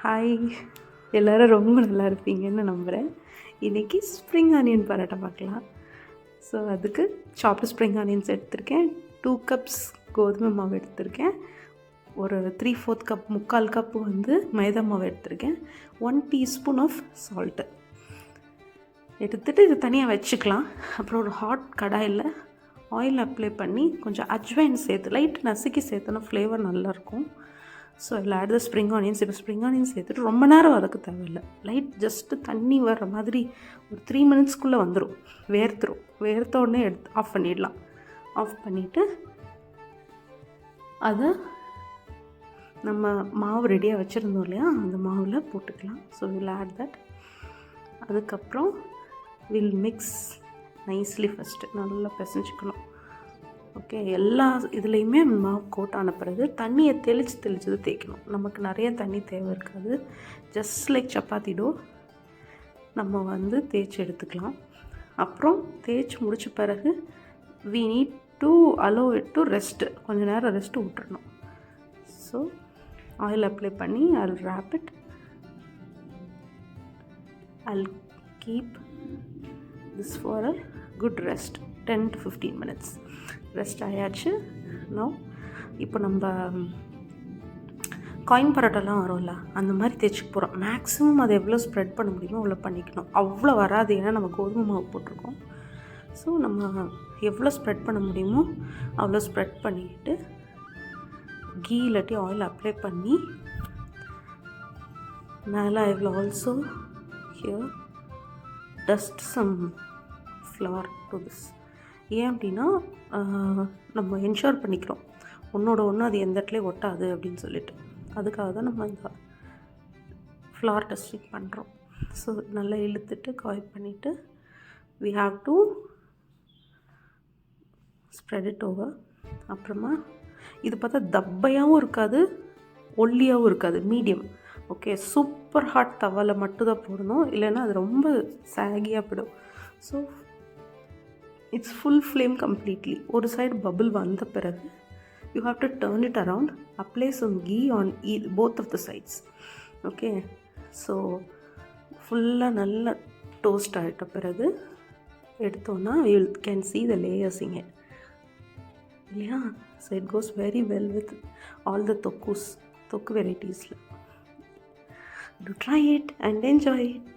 Hi, எல்லோரும் ரொம்ப நல்லா இருப்பீங்கன்னு நம்புகிறேன். இன்றைக்கி ஸ்ப்ரிங் ஆனியன் பரோட்டா பார்க்கலாம். ஸோ அதுக்கு சாப்டு ஸ்ப்ரிங் ஆனியன்ஸ் எடுத்திருக்கேன். 2 கப்ஸ் கோதுமை மாவு எடுத்திருக்கேன். ஒரு 3/4 கப், 3/4 கப்பு மைதா மாவு எடுத்திருக்கேன். 1 டீஸ்பூன் ஆஃப் சால்ட்டு எடுத்துகிட்டு இது தனியாக வச்சுக்கலாம். அப்புறம் ஒரு ஹாட் கடாயில் ஆயில் அப்ளை பண்ணி கொஞ்சம் அஜ்வைன் சேர்த்து லைட் நசுக்கி சேர்த்தோன்னா ஃப்ளேவர் நல்லாயிருக்கும். ஸோ இதில் ஆட் த ஸ்ப்ரிங் ஆனியன்ஸ். இப்போ ஸ்ப்ரிங் ஆனியன்ஸ் சேர்த்துட்டு ரொம்ப நேரம் வதக்க தேவையில்லை. லைட் ஜஸ்ட்டு தண்ணி வர்ற மாதிரி ஒரு 3 மினிட்ஸ்க்குள்ளே வந்துடும். வேர்த்த உடனே எடுத்து ஆஃப் பண்ணிடலாம். ஆஃப் பண்ணிவிட்டு அதை நம்ம மாவு ரெடியாக வச்சுருந்தோம் இல்லையா, அந்த மாவில் போட்டுக்கலாம். So we'll add that. அதுக்கப்புறம் வில் மிக்ஸ் நைஸ்லி. ஃபஸ்ட்டு நல்லா பிசைஞ்சிக்கணும். ஓகே, எல்லா இதுலேயுமே மாவு கோட் ஆன பிறகு தண்ணியை தெளித்து தேய்க்கணும். நமக்கு நிறைய தண்ணி தேவை இருக்காது. ஜஸ்ட் லைக் சப்பாத்தி டோ நம்ம தேய்ச்சி எடுத்துக்கலாம். அப்புறம் தேய்ச்சி முடித்த பிறகு we need to allow it to rest. கொஞ்சம் நேரம் ரெஸ்ட்டு விட்டுறணும். ஸோ ஆயில் அப்ளை பண்ணி I'll wrap it. I'll keep this for a good rest, 10 to 15 minutes. Rest ஆயாச்சு. இப்போ நம்ம காயின் பரோட்டாலாம் வரும்ல, அந்த மாதிரி தேய்ச்சிக்க போகிறோம். மேக்ஸிமம் அதை எவ்வளோ ஸ்ப்ரெட் பண்ண முடியுமோ அவ்வளோ பண்ணிக்கணும். அவ்வளோ வராது, ஏன்னா நம்ம கோதுமை மாவு போட்டிருக்கோம். ஸோ நம்ம எவ்வளோ ஸ்ப்ரெட் பண்ண முடியுமோ அவ்வளோ ஸ்ப்ரெட் பண்ணிக்கிட்டு கீ இல்லாட்டி ஆயில் அப்ளை பண்ணி மேலே I will also here dust some flour to this. ஏன் அப்படின்னா நம்ம என்ஷூர் பண்ணிக்கிறோம் ஒன்றோட ஒன்று அது எந்த இடத்துலையும் ஒட்டாது அப்படின்னு சொல்லிட்டு. அதுக்காக தான் நம்ம இந்த ஃப்ளார் டஸ்டிங் பண்ணுறோம். ஸோ நல்லா இழுத்துட்டு காய் பண்ணிவிட்டு we have to spread it over. அப்புறமா இது பார்த்தா தப்பையாகவும் இருக்காது, ஒல்லியாகவும் இருக்காது, மீடியம். ஓகே, சூப்பர் ஹாட் தவாவில் மட்டும்தான் போடணும், இல்லைன்னா அது ரொம்ப சாகியாக போயிடும். So it's full flame completely. ஒரு சைடு பபுள் வந்த பிறகு you have to turn it around, apply some ghee on both of the sides. Okay, so ஃபுல்லாக நல்லா டோஸ்ட் ஆகிட்ட பிறகு எடுத்தோன்னா you can see the layers in it. இல்லையா? So it goes very well with all the thokku வெரைட்டிஸில். Do try it and enjoy it.